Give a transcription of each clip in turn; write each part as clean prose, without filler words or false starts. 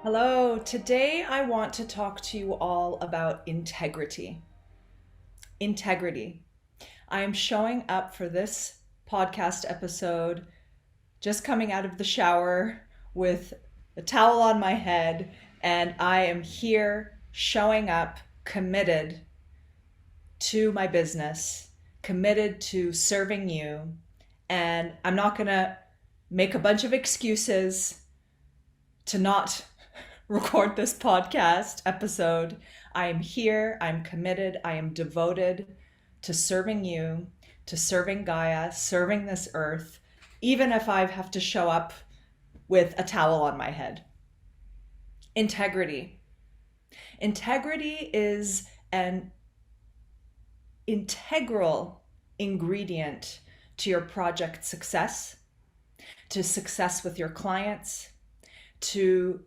Hello, today I want to talk to you all about integrity. Integrity. I am showing up for this podcast episode just coming out of the shower with a towel on my head, and I am here showing up committed to my business, committed to serving you, and I'm not going to make a bunch of excuses to not record this podcast episode. I am here, I'm committed, I am devoted to serving you, to serving Gaia, serving this earth, even if I have to show up with a towel on my head. Integrity. Integrity is an integral ingredient to your project success, to success with your clients, to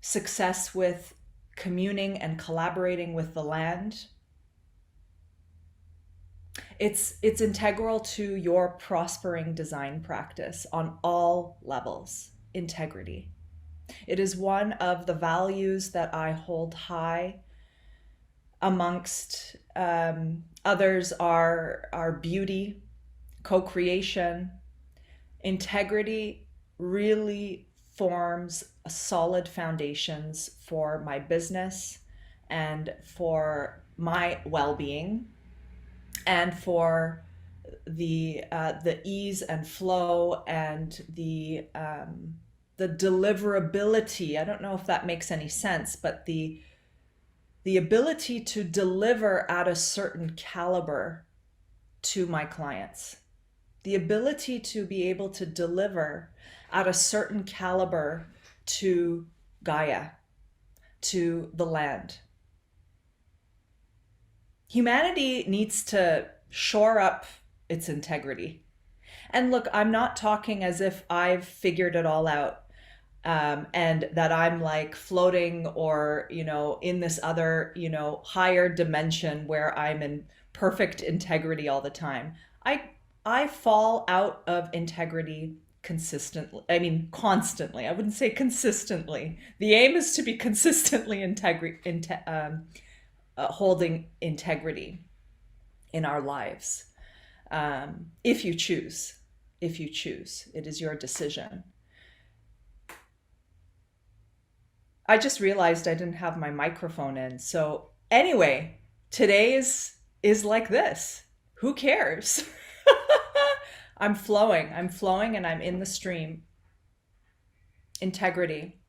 success with communing and collaborating with the land. It's integral to your prospering design practice on all levels. Integrity. It is one of the values that I hold high. Amongst others are beauty, co-creation. Integrity really forms a solid foundations for my business and for my well-being and for the ease and flow and the deliverability. I don't know if that makes any sense, but the ability to deliver at a certain caliber to my clients, the ability to be able to deliver at a certain caliber to Gaia, to the land. Humanity needs to shore up its integrity. And look, I'm not talking as if I've figured it all out, and that I'm like floating or, in this other, higher dimension where I'm in perfect integrity all the time. I fall out of integrity consistently. I mean, constantly. I wouldn't say consistently. The aim is to be consistently holding integrity in our lives. If you choose, it is your decision. I just realized I didn't have my microphone in. So anyway, today is like this. Who cares? I'm flowing and I'm in the stream. Integrity.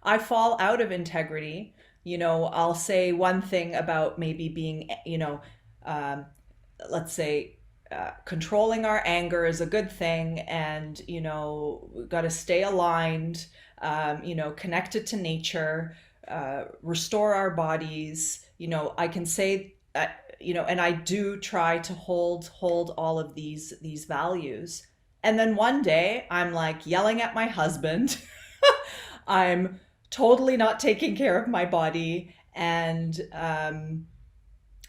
I fall out of integrity. I'll say one thing about maybe being, let's say, controlling our anger is a good thing, and we've got to stay aligned, connected to nature, restore our bodies. I can say, and I do try to hold all of these values. And then one day I'm like yelling at my husband. I'm totally not taking care of my body, and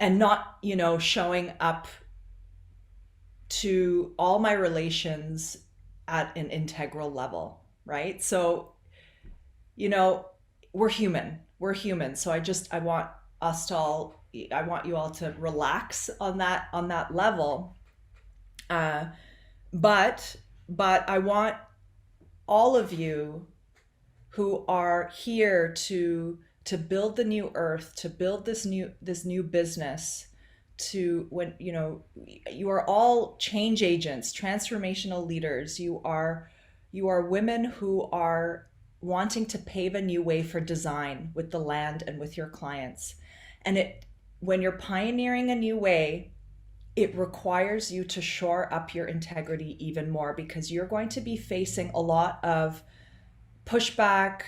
not showing up to all my relations at an integral level, right? So we're human. So I want I want you all to relax on that level. But I want all of you who are here to build the new earth, to build this new business, to when you are all change agents, transformational leaders. You are women who are wanting to pave a new way for design with the land and with your clients. And when you're pioneering a new way, it requires you to shore up your integrity even more, because you're going to be facing a lot of pushback,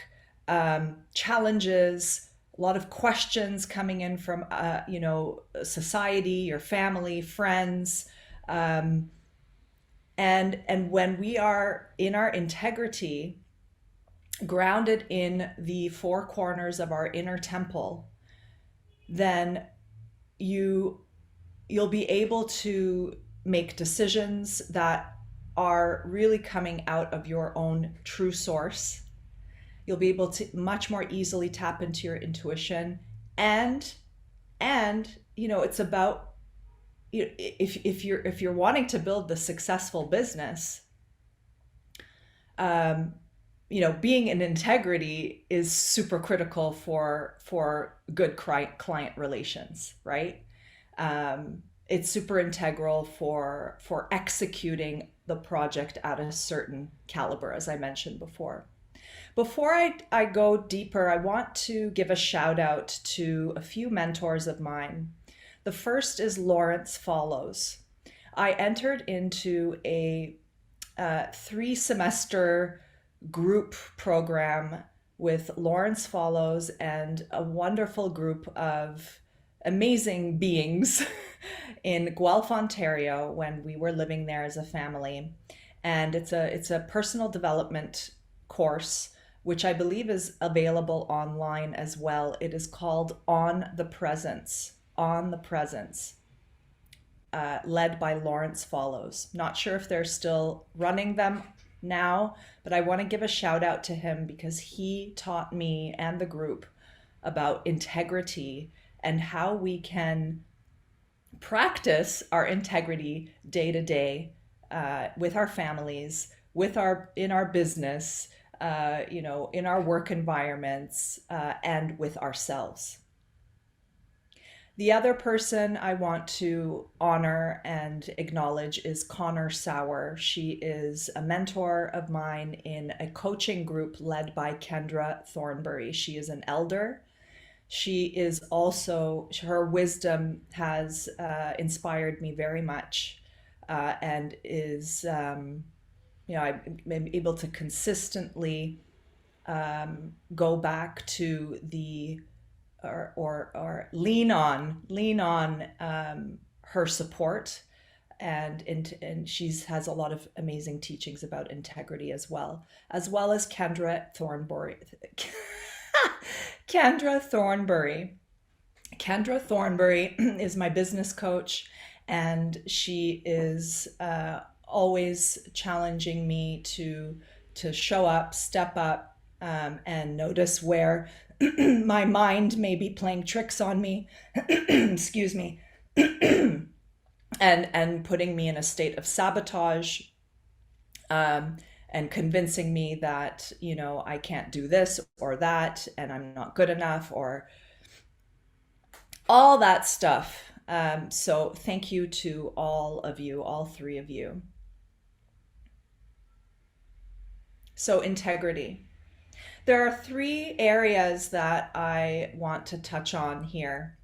challenges, a lot of questions coming in from society, your family, friends, and when we are in our integrity, grounded in the four corners of our inner temple, then you'll be able to make decisions that are really coming out of your own true source. You'll be able to much more easily tap into your intuition. And it's about, if you're wanting to build the successful business, being in integrity is super critical for good client relations, right? It's super integral for executing the project at a certain caliber, as I mentioned before. Before I go deeper, I want to give a shout out to a few mentors of mine. The first is Lawrence Follows. I entered into a 3-semester group program with Lawrence Follows and a wonderful group of amazing beings in Guelph, Ontario, when we were living there as a family. And it's a personal development course, which I believe is available online as well. It is called On the Presence. On the Presence. Led by Lawrence Follows. Not sure if they're still running them now, but I want to give a shout out to him because he taught me and the group about integrity and how we can practice our integrity day to day, with our families, in our business, in our work environments, and with ourselves. The other person I want to honor and acknowledge is Connor Sauer. She is a mentor of mine in a coaching group led by Kendra Thornbury. She is an elder. She is also, her wisdom has inspired me very much, and is, I'm able to consistently go back to the or lean on her support, and she's has a lot of amazing teachings about integrity as well as Kendra Thornbury. Kendra Thornbury. Kendra Thornbury is my business coach, and she is always challenging me to show up, step up, and notice where my mind may be playing tricks on me. Excuse me. and putting me in a state of sabotage, and convincing me that I can't do this or that, and I'm not good enough, or all that stuff. So thank you to all of you, all 3 of you. So integrity. There are 3 areas that I want to touch on here.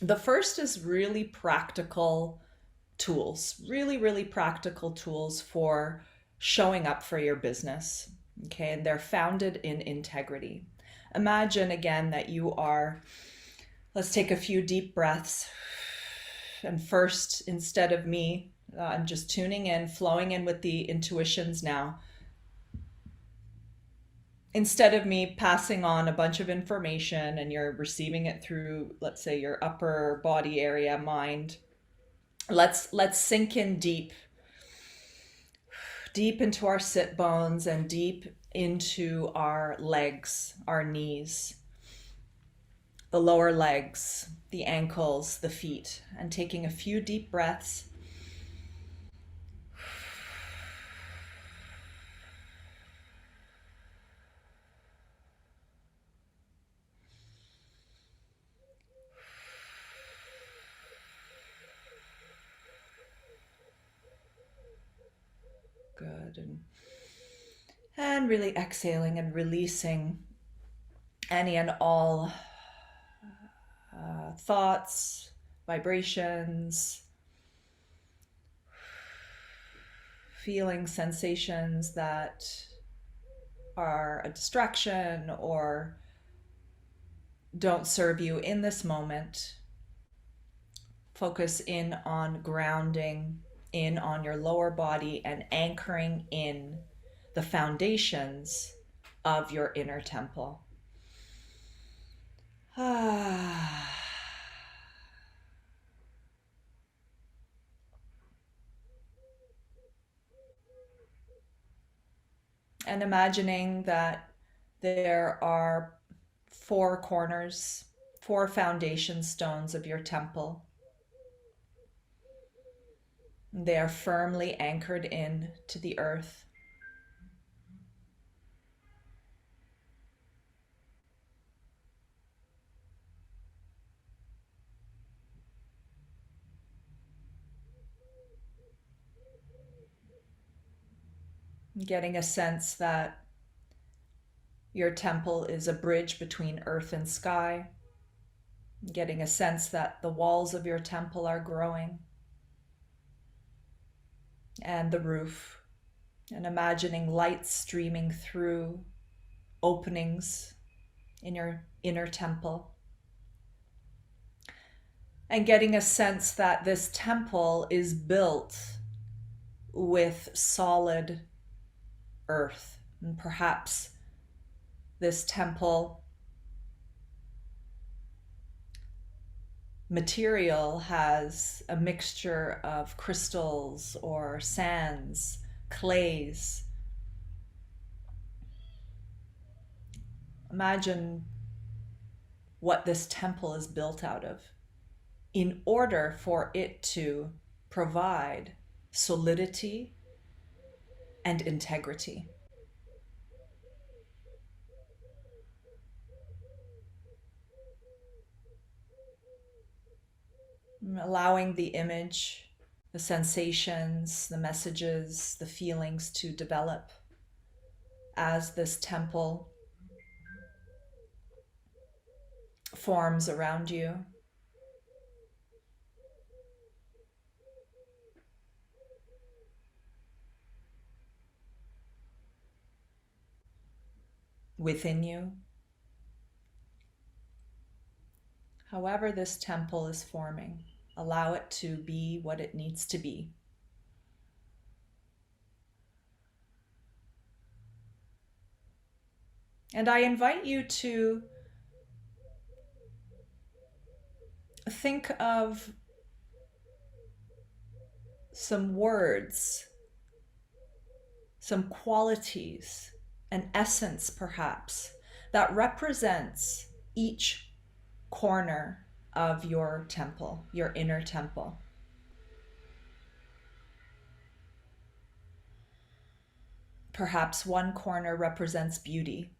The first is really practical tools, really practical tools for showing up for your business. Okay, and they're founded in integrity. Imagine again that let's take a few deep breaths. And first, instead of me, I'm just tuning in, flowing in with the intuitions now. Instead of me passing on a bunch of information and you're receiving it through, let's say, your upper body area, mind, let's sink in deep into our sit bones and deep into our legs, our knees, the lower legs, the ankles, the feet, and taking a few deep breaths. Good. And really exhaling and releasing any and all thoughts, vibrations, feeling sensations that are a distraction or don't serve you in this moment. Focus in on grounding in on your lower body and anchoring in the foundations of your inner temple. And imagining that there are four corners, four foundation stones of your temple. They are firmly anchored in to the earth. Getting a sense that your temple is a bridge between earth and sky. Getting a sense that the walls of your temple are growing, and the roof, and imagining light streaming through openings in your inner temple. And getting a sense that this temple is built with solid earth. And perhaps this temple material has a mixture of crystals or sands, clays. Imagine what this temple is built out of in order for it to provide solidity and integrity. Allowing the image, the sensations, the messages, the feelings to develop as this temple forms around you. Within you. However this temple is forming, allow it to be what it needs to be. And I invite you to think of some words, some qualities, an essence perhaps, that represents each corner of your temple, your inner temple. Perhaps one corner represents beauty.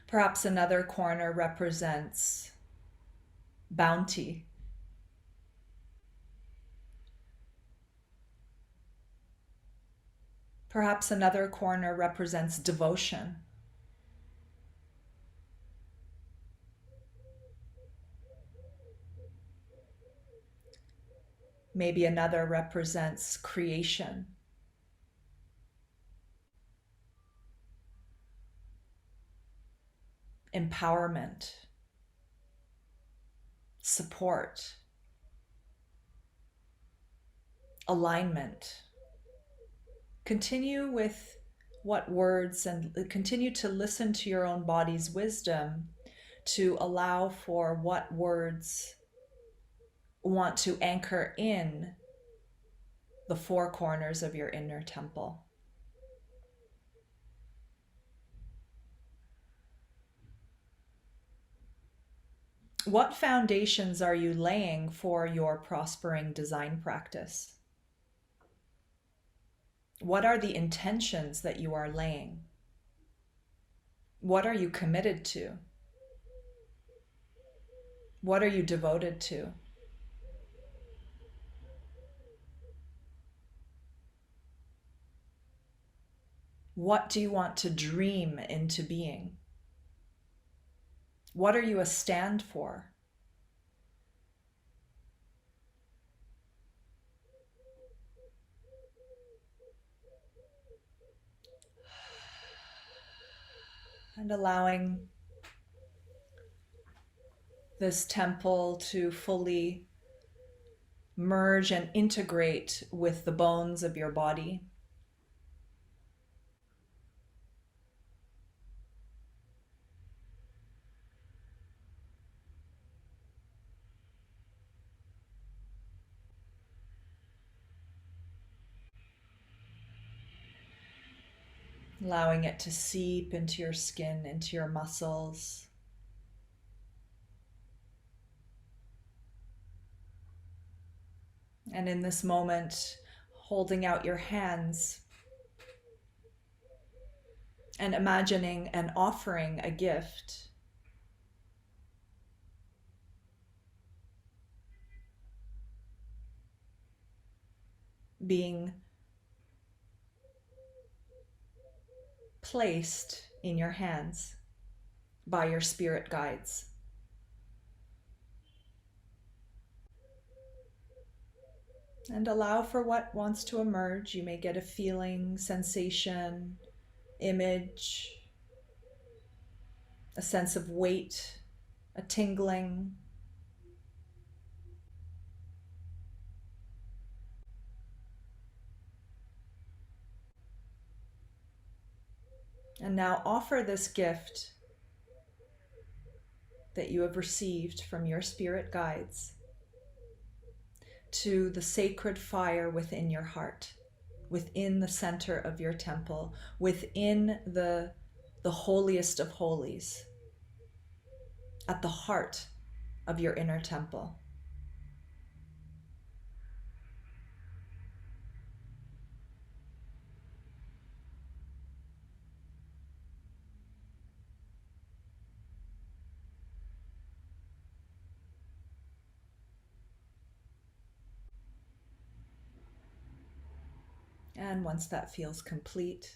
Perhaps another corner represents bounty. Perhaps another corner represents devotion. Maybe another represents creation. Empowerment. Support. Alignment. Continue with what words and continue to listen to your own body's wisdom to allow for what words want to anchor in the four corners of your inner temple. What foundations are you laying for your prospering design practice? What are the intentions that you are laying? What are you committed to? What are you devoted to? What do you want to dream into being? What are you a stand for? And allowing this temple to fully merge and integrate with the bones of your body. allowing it to seep into your skin, into your muscles. And in this moment, holding out your hands and imagining and offering a gift. Being placed in your hands by your spirit guides. And allow for what wants to emerge. You may get a feeling, sensation, image, a sense of weight, a tingling. And now offer this gift that you have received from your spirit guides to the sacred fire within your heart, within the center of your temple, within the holiest of holies, at the heart of your inner temple. And once that feels complete,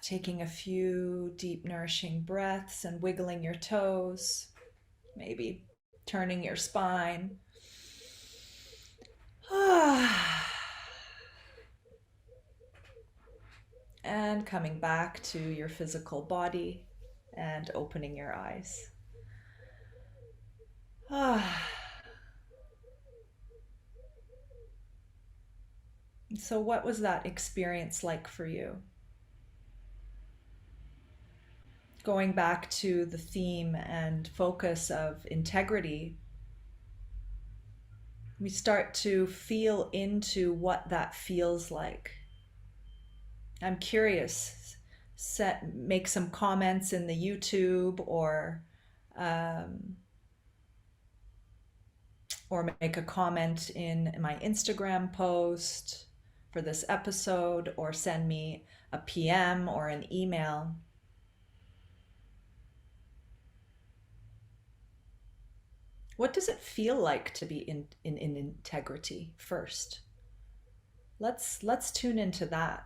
taking a few deep, nourishing breaths and wiggling your toes, maybe turning your spine. And coming back to your physical body and opening your eyes. So what was that experience like for you? Going back to the theme and focus of integrity, we start to feel into what that feels like. I'm curious. Make some comments in the YouTube or make a comment in my Instagram post for this episode, or send me a PM or an email. What does it feel like to be in integrity first? Let's tune into that.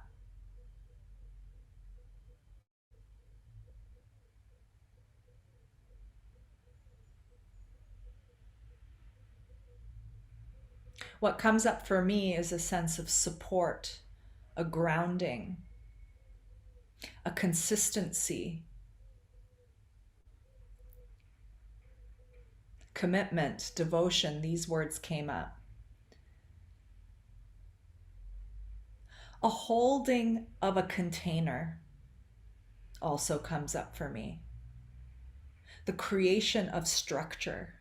What comes up for me is a sense of support, a grounding, a consistency, commitment, devotion. These words came up. A holding of a container also comes up for me. The creation of structure.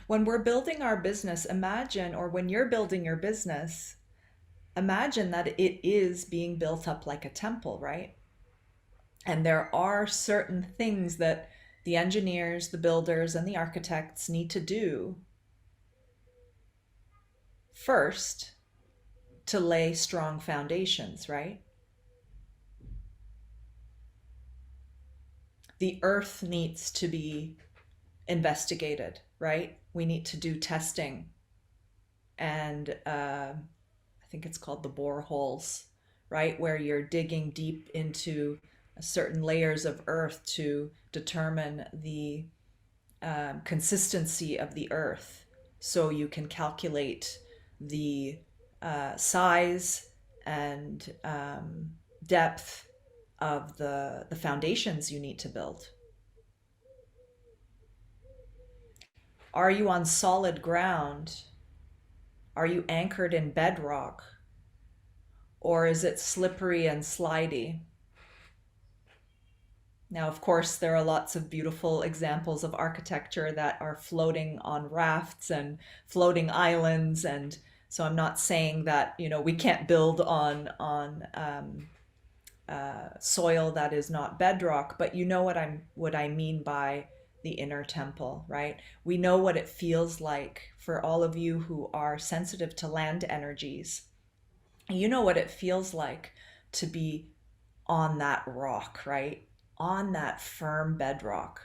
When we're building our business, imagine, or when you're building your business, imagine that it is being built up like a temple, right? And there are certain things that the engineers, the builders, and the architects need to do first to lay strong foundations, right? The earth needs to be investigated, right? We need to do testing. And I think it's called the boreholes, right? Where you're digging deep into certain layers of earth to determine the consistency of the earth, so you can calculate the size and depth of the foundations you need to build. Are you on solid ground? Are you anchored in bedrock? Or is it slippery and slidey? Now, of course, there are lots of beautiful examples of architecture that are floating on rafts and floating islands, and so I'm not saying that, we can't build on soil that is not bedrock, but you know what I mean by the inner temple, right? We know what it feels like for all of you who are sensitive to land energies. You know what it feels like to be on that rock, right? On that firm bedrock.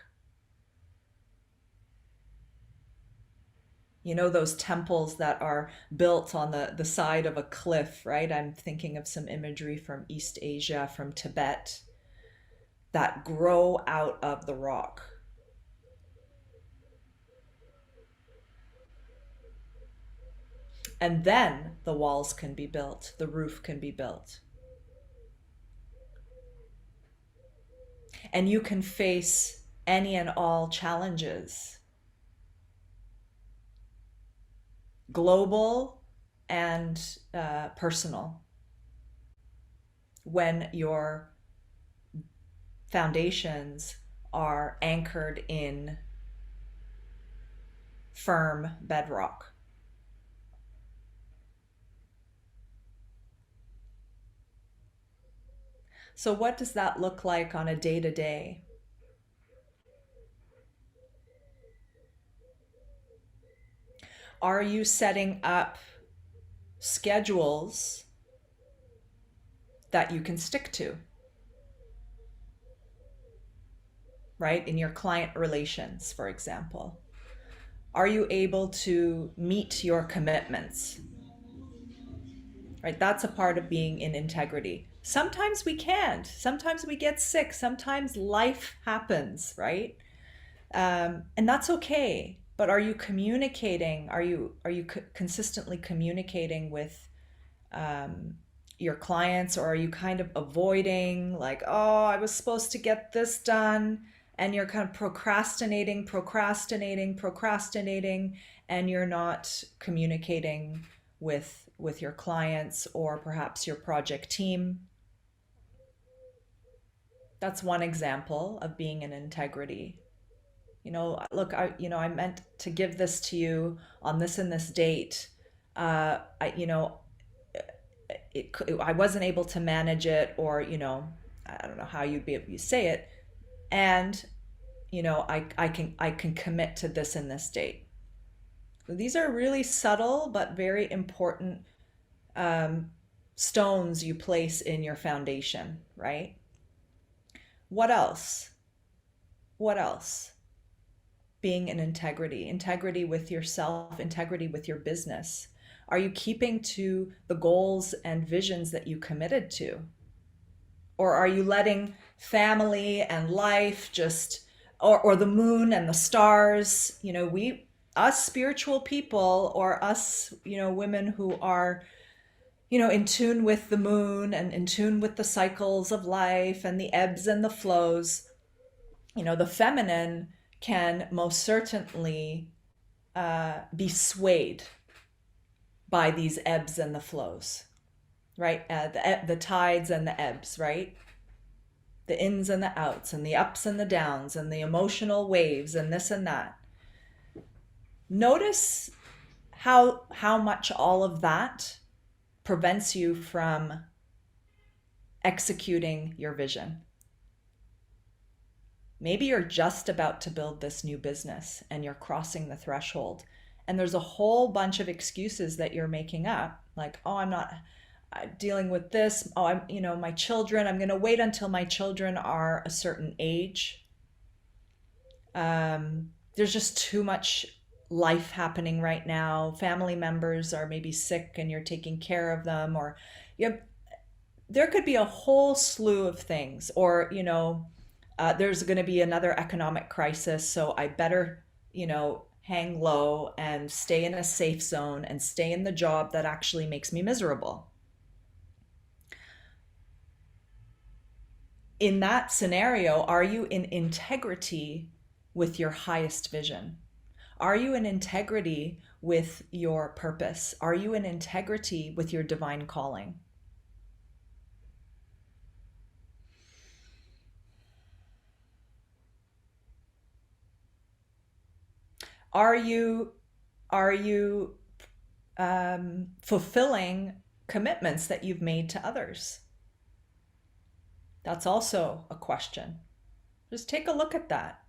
Those temples that are built on the side of a cliff, right? I'm thinking of some imagery from East Asia, from Tibet, that grow out of the rock. And then the walls can be built, the roof can be built. And you can face any and all challenges, global and personal, when your foundations are anchored in firm bedrock. So, what does that look like on a day to day? Are you setting up schedules that you can stick to, right? In your client relations, for example. Are you able to meet your commitments? Right? That's a part of being in integrity. Sometimes we can't. Sometimes we get sick. Sometimes life happens, right? And that's okay. But are you communicating? Are you consistently communicating with your clients, or are you kind of avoiding, like, oh, I was supposed to get this done, and you're kind of procrastinating, and you're not communicating with your clients or perhaps your project team? That's one example of being in integrity. Look, I meant to give this to you on this and this date. I wasn't able to manage it, or I don't know how you say it, and I can commit to this and this date. So these are really subtle but very important um, stones you place in your foundation, right? What else? What else? Being in integrity with yourself, integrity with your business. Are you keeping to the goals and visions that you committed to? Or are you letting family and life just, or the moon and the stars, us spiritual people, or us, women who are, in tune with the moon and in tune with the cycles of life and the ebbs and the flows, the feminine can most certainly be swayed by these ebbs and the flows, right? The tides and the ebbs, right? The ins and the outs, and the ups and the downs, and the emotional waves, and this and that. Notice how much all of that prevents you from executing your vision. Maybe you're just about to build this new business and you're crossing the threshold, and there's a whole bunch of excuses that you're making up, like, oh, I'm not dealing with this. Oh, my children, I'm going to wait until my children are a certain age. There's just too much life happening right now. Family members are maybe sick and you're taking care of them, or there could be a whole slew of things, or there's going to be another economic crisis, so I better hang low and stay in a safe zone and stay in the job that actually makes me miserable. In that scenario, are you in integrity with your highest vision? Are you in integrity with your purpose? Are you in integrity with your divine calling? Are you are you fulfilling commitments that you've made to others? That's also a question. Just take a look at that.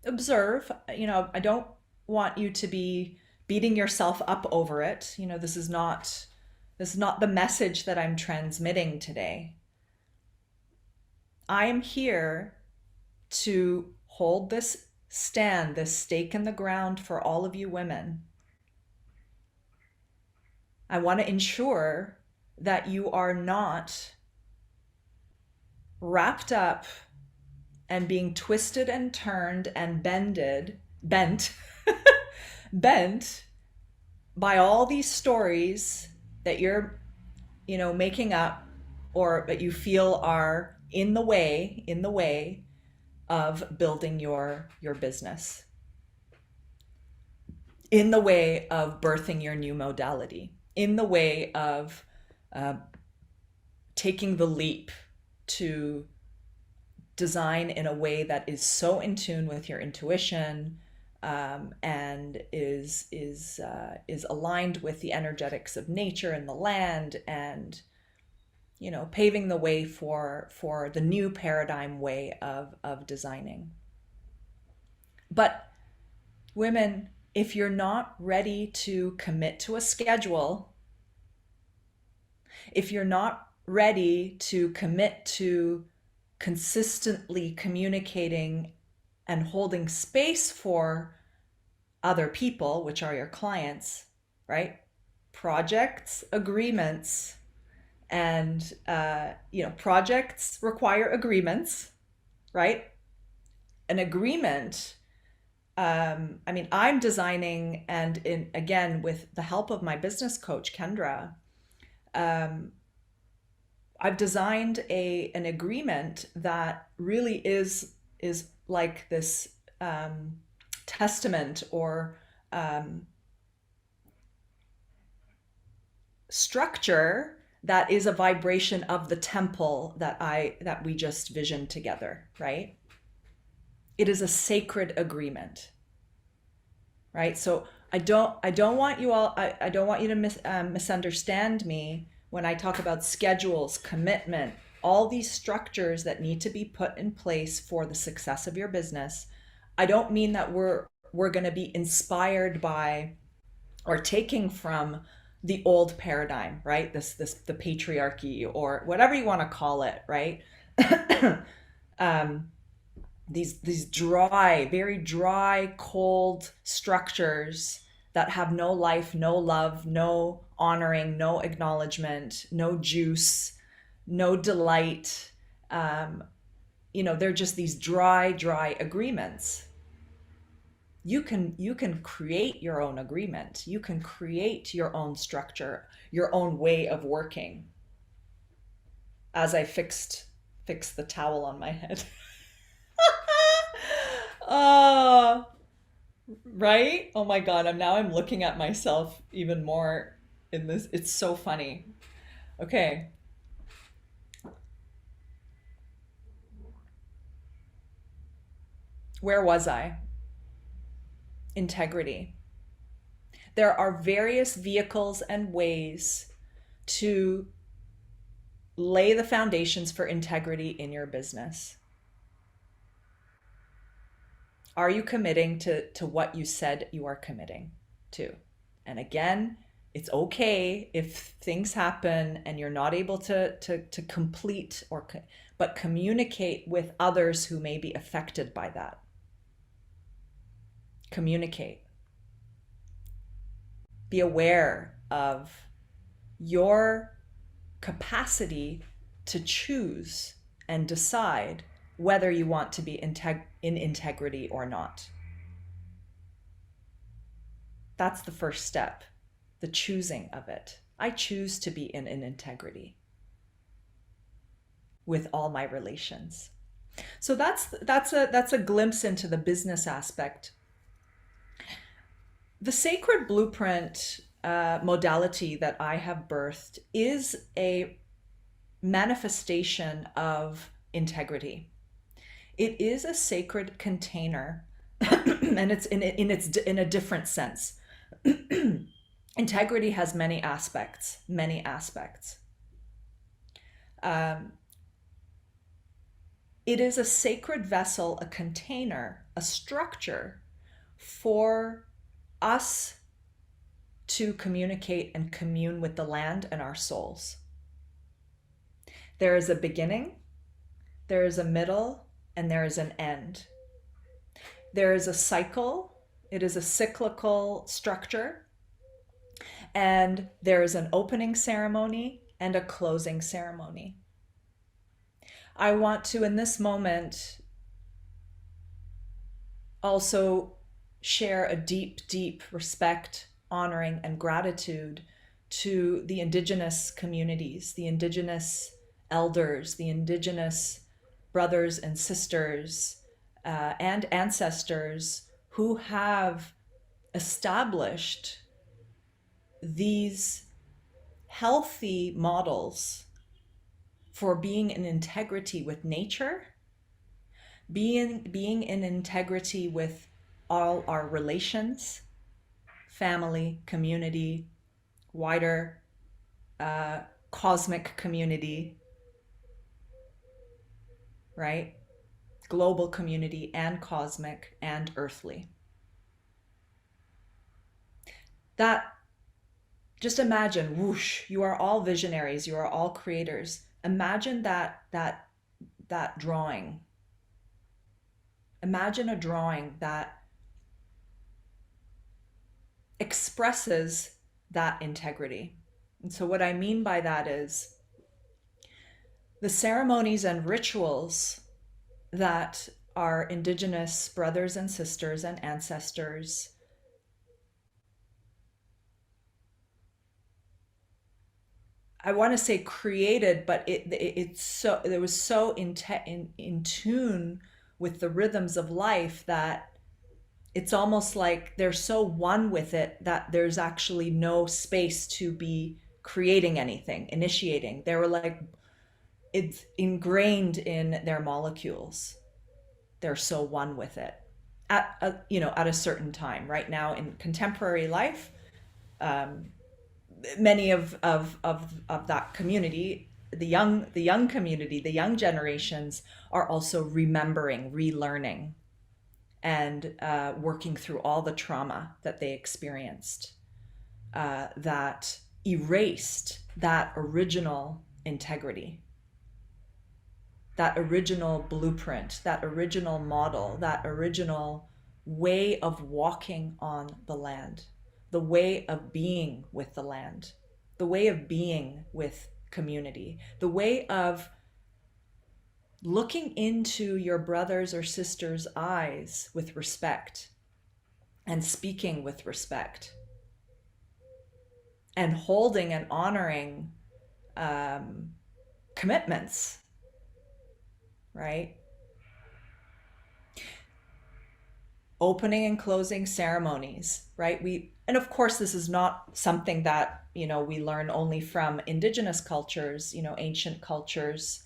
Observe. I don't want you to be beating yourself up over it. This is not the message that I'm transmitting today. I am here to hold this stand, this stake in the ground for all of you women. I want to ensure that you are not wrapped up and being twisted and turned and bent, bent by all these stories that you're, making up, or that you feel are in the way of building your business, in the way of birthing your new modality, in the way of uh, taking the leap to design in a way that is so in tune with your intuition, and is aligned with the energetics of nature and the land, and paving the way for the new paradigm way of designing. But women, if you're not ready to commit to a schedule, if you're not ready to commit to consistently communicating and holding space for other people, which are your clients, right? Projects, agreements, and projects require agreements, right? An agreement. I'm designing, and again, with the help of my business coach Kendra, I've designed an agreement that really is like this testament, or structure that is a vibration of the temple that we just visioned together, right? It is a sacred agreement, right? So I don't want you all I don't want you to misunderstand me when I talk about schedules, commitment, all these structures that need to be put in place for the success of your business. I don't mean that we're going to be inspired by or taking from the old paradigm, right? This the patriarchy, or whatever you want to call it, right? um, these dry, very dry, cold structures that have no life, no love, no honoring, no acknowledgement, no juice, no delight. They're just these dry agreements. You can create your own agreement. You can create your own structure, your own way of working. As I fixed the towel on my head. uh right? Oh my God, I'm looking at myself even more in this. It's so funny. Okay, where was I? Integrity. There are various vehicles and ways to lay the foundations for integrity in your business. Are you committing to what you said you are committing to? And again, it's okay if things happen and you're not able to complete, but communicate with others who may be affected by that. Communicate. Be aware of your capacity to choose and decide whether you want to be in integrity or not. That's the first step, the choosing of it. I choose to be in integrity with all my relations. So that's a glimpse into the business aspect. The sacred blueprint modality that I have birthed is a manifestation of integrity. It is a sacred container and it's in a different sense. Integrity has many aspects, many aspects. Um, it is a sacred vessel, a container, a structure for us to communicate and commune with the land and our souls. There is a beginning, there is a middle, and there is an end. There is a cycle, it is a cyclical structure, and there is an opening ceremony and a closing ceremony. I want to, in this moment, also share a deep, deep respect, honoring, and gratitude to the Indigenous communities, the Indigenous elders, the Indigenous brothers and sisters, and ancestors who have established these healthy models for being in integrity with nature, being in integrity with all our relations, family, community, wider cosmic community, right? Global community and cosmic and earthly. That, just imagine, whoosh, you are all visionaries, you are all creators. Imagine that drawing. Imagine a drawing that expresses that integrity. And so what I mean by that is the ceremonies and rituals that our Indigenous brothers and sisters and ancestors I want to say created, but it was so in tune with the rhythms of life that it's almost like they're so one with it that there's actually no space to be creating anything, initiating. They were like, it's ingrained in their molecules. They're so one with it at a certain time. Right now in contemporary life, um, many of that community, the young community, the young generations are also remembering, relearning, and working through all the trauma that they experienced that erased that original integrity, that original blueprint, that original model, that original way of walking on the land, the way of being with the land, the way of being with community, the way of looking into your brothers or sisters' eyes with respect and speaking with respect and holding and honoring commitments, right? Opening and closing ceremonies, right? And of course, this is not something that, we learn only from Indigenous cultures, ancient cultures.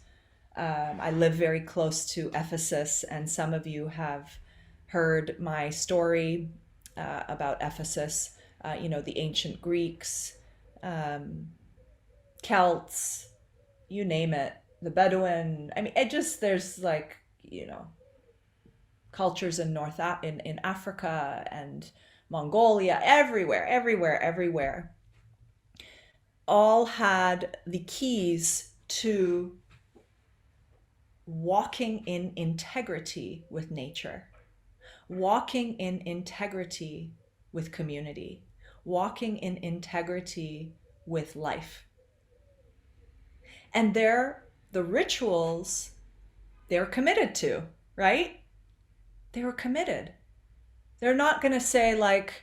I live very close to Ephesus, and some of you have heard my story about Ephesus. The ancient Greeks, Celts, you name it, the Bedouin. I mean, there's like, cultures in in Africa and Mongolia, everywhere, all had the keys to walking in integrity with nature, walking in integrity with community, walking in integrity with life. And the rituals they're committed to, right? They were committed. They're not going to say like,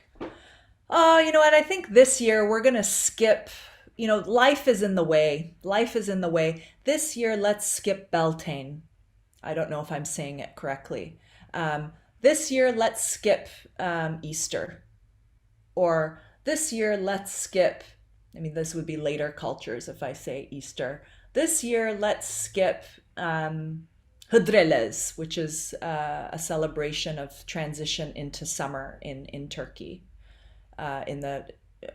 oh, you know what, I think this year we're going to skip, life is in the way. Life is in the way. This year, let's skip Beltane. I don't know if I'm saying it correctly. This year, let's skip Easter. Or this year, let's skip, this would be later cultures if I say Easter. This year, let's skip Hıdrellez, which is a celebration of transition into summer in Turkey, in the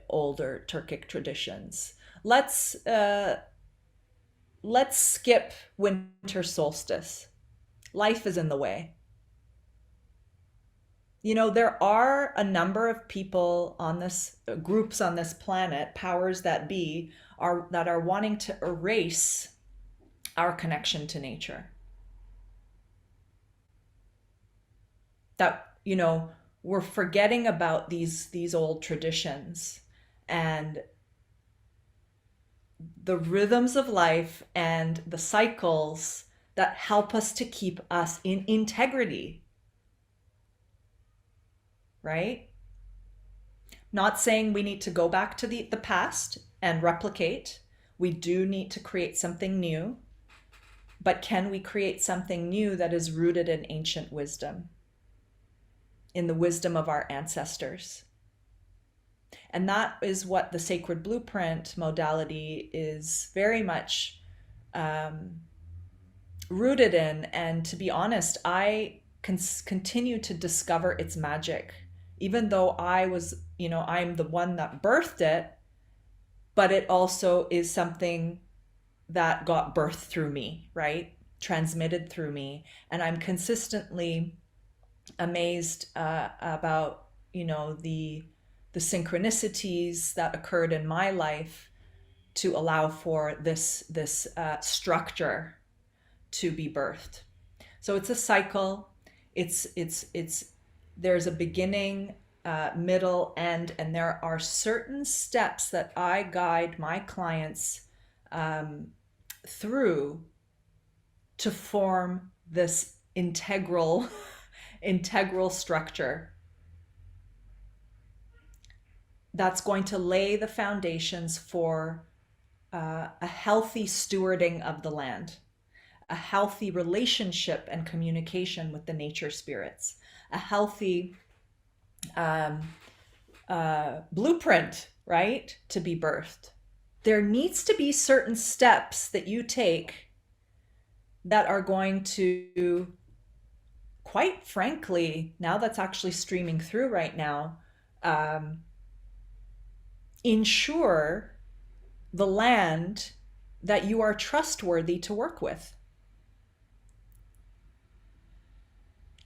older Turkic traditions. Let's skip winter solstice. Life is in the way. You know, there are a number of people on this, groups on this planet, powers that be, that are wanting to erase our connection to nature. That, you know, we're forgetting about these old traditions and the rhythms of life and the cycles that help us to keep us in integrity, right? Not saying we need to go back to the past and replicate. We do need to create something new. But can we create something new that is rooted in ancient wisdom, in the wisdom of our ancestors? And that is what the sacred blueprint modality is very much rooted in. And to be honest, I continue to discover its magic, even though I'm the one that birthed it, but it also is something that got birthed through me, right? Transmitted through me. And I'm consistently amazed about, the synchronicities that occurred in my life to allow for this structure to be birthed. So it's a cycle. It's there's a beginning, middle, end, and there are certain steps that I guide my clients through to form this integral structure that's going to lay the foundations for a healthy stewarding of the land, a healthy relationship and communication with the nature spirits, a healthy blueprint, right, to be birthed. There needs to be certain steps that you take that are going to, quite frankly, now that's actually streaming through right now, ensure the land that you are trustworthy to work with.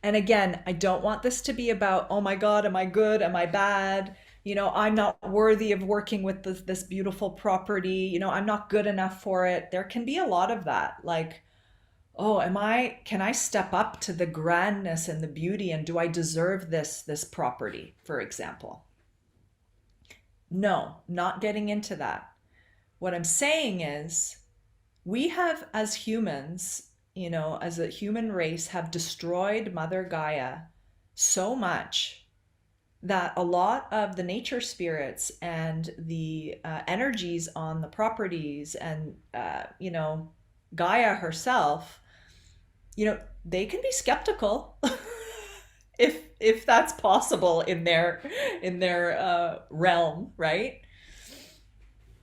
And again, I don't want this to be about, oh my God, am I good? Am I bad? I'm not worthy of working with this beautiful property. I'm not good enough for it. There can be a lot of that. Like, oh, can I step up to the grandness and the beauty, and do I deserve this property, for example? No, not getting into that. What I'm saying is, we have, as humans, as a human race, have destroyed Mother Gaia so much that a lot of the nature spirits and the energies on the properties and, Gaia herself, they can be skeptical if that's possible in their realm, right?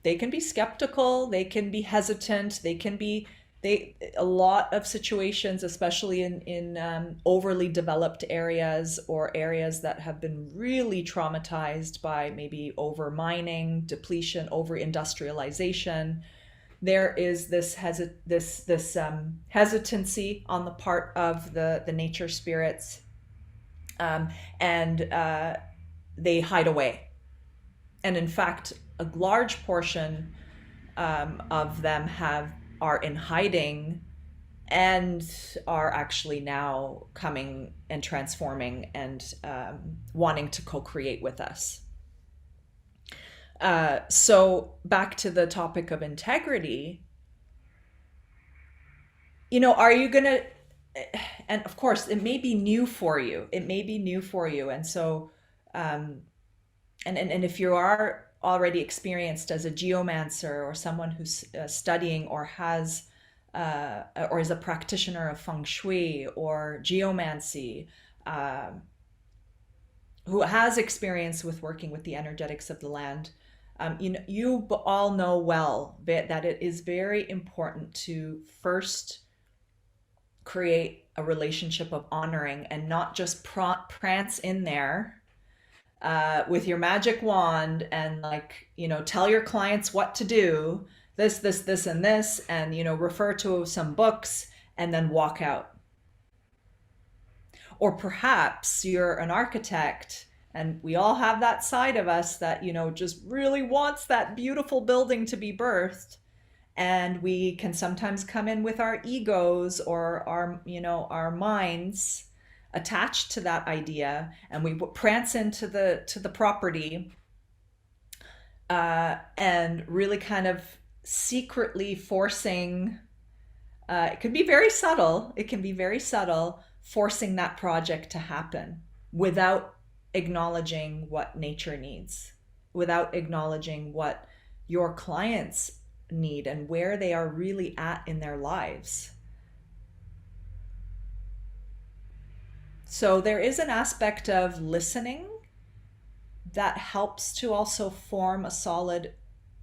They can be skeptical, they can be hesitant, a lot of situations, especially in overly developed areas or areas that have been really traumatized by maybe over mining, depletion, over industrialization. There is this hesitancy on the part of the nature spirits, and they hide away. And in fact, a large portion of them are in hiding and are actually now coming and transforming and wanting to co-create with us. So back to the topic of integrity, are you gonna, and of course it may be new for you. And so, and if you are already experienced as a geomancer or someone who's studying or has or is a practitioner of feng shui or geomancy, who has experience with working with the energetics of the land, you all know well that it is very important to first create a relationship of honoring and not just prance in there with your magic wand and like, tell your clients what to do, this, and this, and, refer to some books and then walk out. Or perhaps you're an architect and we all have that side of us that, just really wants that beautiful building to be birthed. And we can sometimes come in with our egos or our minds attached to that idea, and we prance into the property and really kind of secretly forcing. It can be very subtle. It can be very subtle, forcing that project to happen without acknowledging what nature needs, without acknowledging what your clients need and where they are really at in their lives. So there is an aspect of listening that helps to also form a solid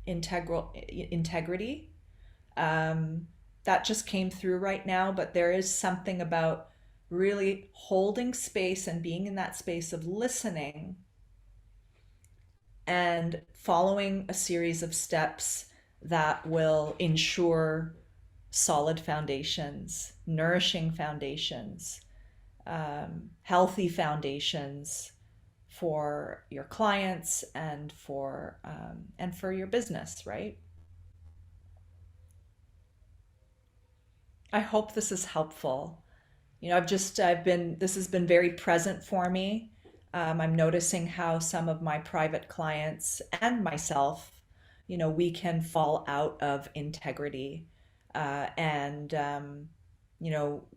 integrity. That just came through right now, but there is something about really holding space and being in that space of listening and following a series of steps that will ensure solid foundations, nourishing foundations, healthy foundations for your clients and for your business, right? I hope this is helpful. This has been very present for me. I'm noticing how some of my private clients and myself, we can fall out of integrity. And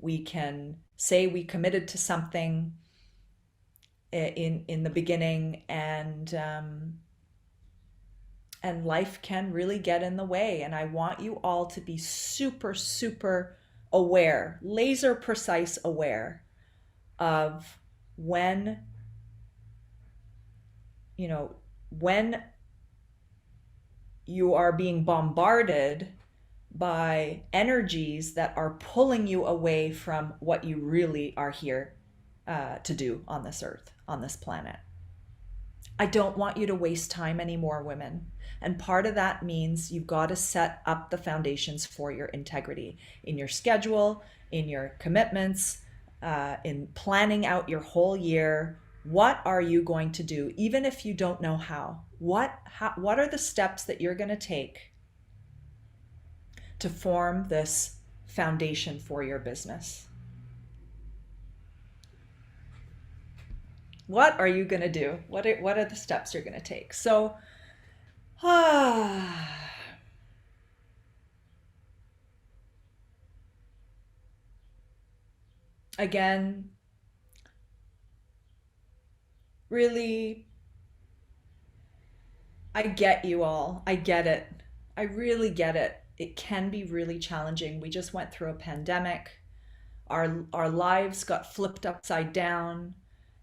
we can say we committed to something in the beginning, and life can really get in the way. And I want you all to be super, super aware, laser precise aware of when you are being bombarded by energies that are pulling you away from what you really are here to do on this earth, on this planet. I don't want you to waste time anymore, women. And part of that means you've got to set up the foundations for your integrity in your schedule, in your commitments, in planning out your whole year. What are you going to do, even if you don't know how? What are the steps that you're going to take to form this foundation for your business? What are you going to do? What are the steps you're going to take? So, again, really, I get you all. I get it. I really get it. It can be really challenging. We just went through a pandemic. Our lives got flipped upside down,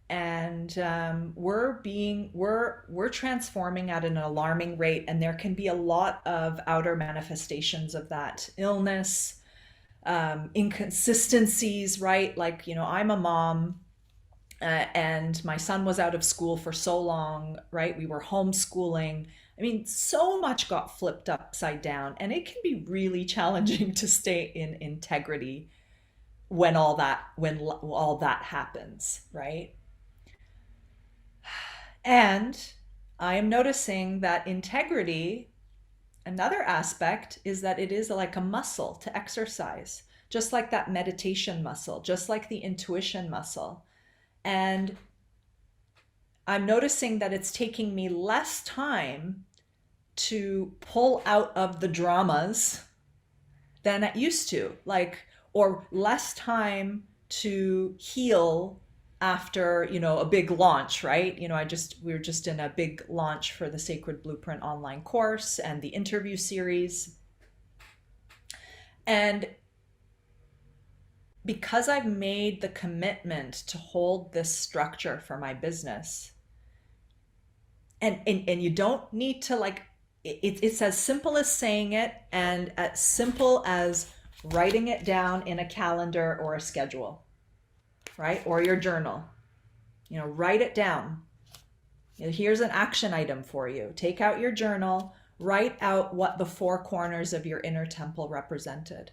and we're transforming at an alarming rate, and there can be a lot of outer manifestations of that: illness, inconsistencies, right? Like, I'm a mom, and my son was out of school for so long, right? We were homeschooling. I mean, so much got flipped upside down, and it can be really challenging to stay in integrity when all that happens, right? And I am noticing that integrity, another aspect, is that it is like a muscle to exercise, just like that meditation muscle, just like the intuition muscle. And I'm noticing that it's taking me less time to pull out of the dramas than it used to, or less time to heal after, a big launch, right? We were just in a big launch for the Sacred Blueprint online course and the interview series. And because I've made the commitment to hold this structure for my business, and you don't need to it's as simple as saying it, and as simple as writing it down in a calendar or a schedule, right? Or your journal. Write it down. Here's an action item for you. Take out your journal, write out what the four corners of your inner temple represented.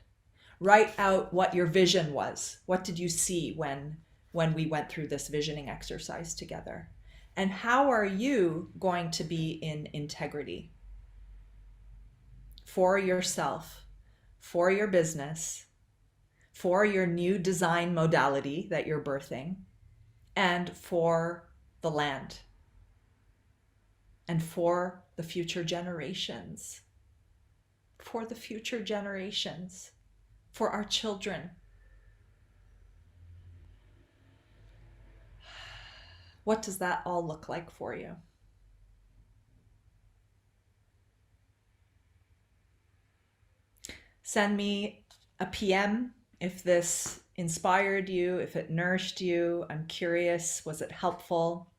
Write out what your vision was. What did you see when we went through this visioning exercise together? And how are you going to be in integrity for yourself, for your business, for your new design modality that you're birthing, and for the land, and for the future generations, for the future generations, for our children? What does that all look like for you? Send me a PM if this inspired you, if it nourished you. I'm curious, was it helpful?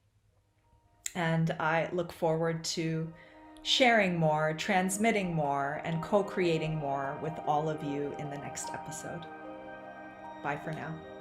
And I look forward to sharing more, transmitting more, and co-creating more with all of you in the next episode. Bye for now.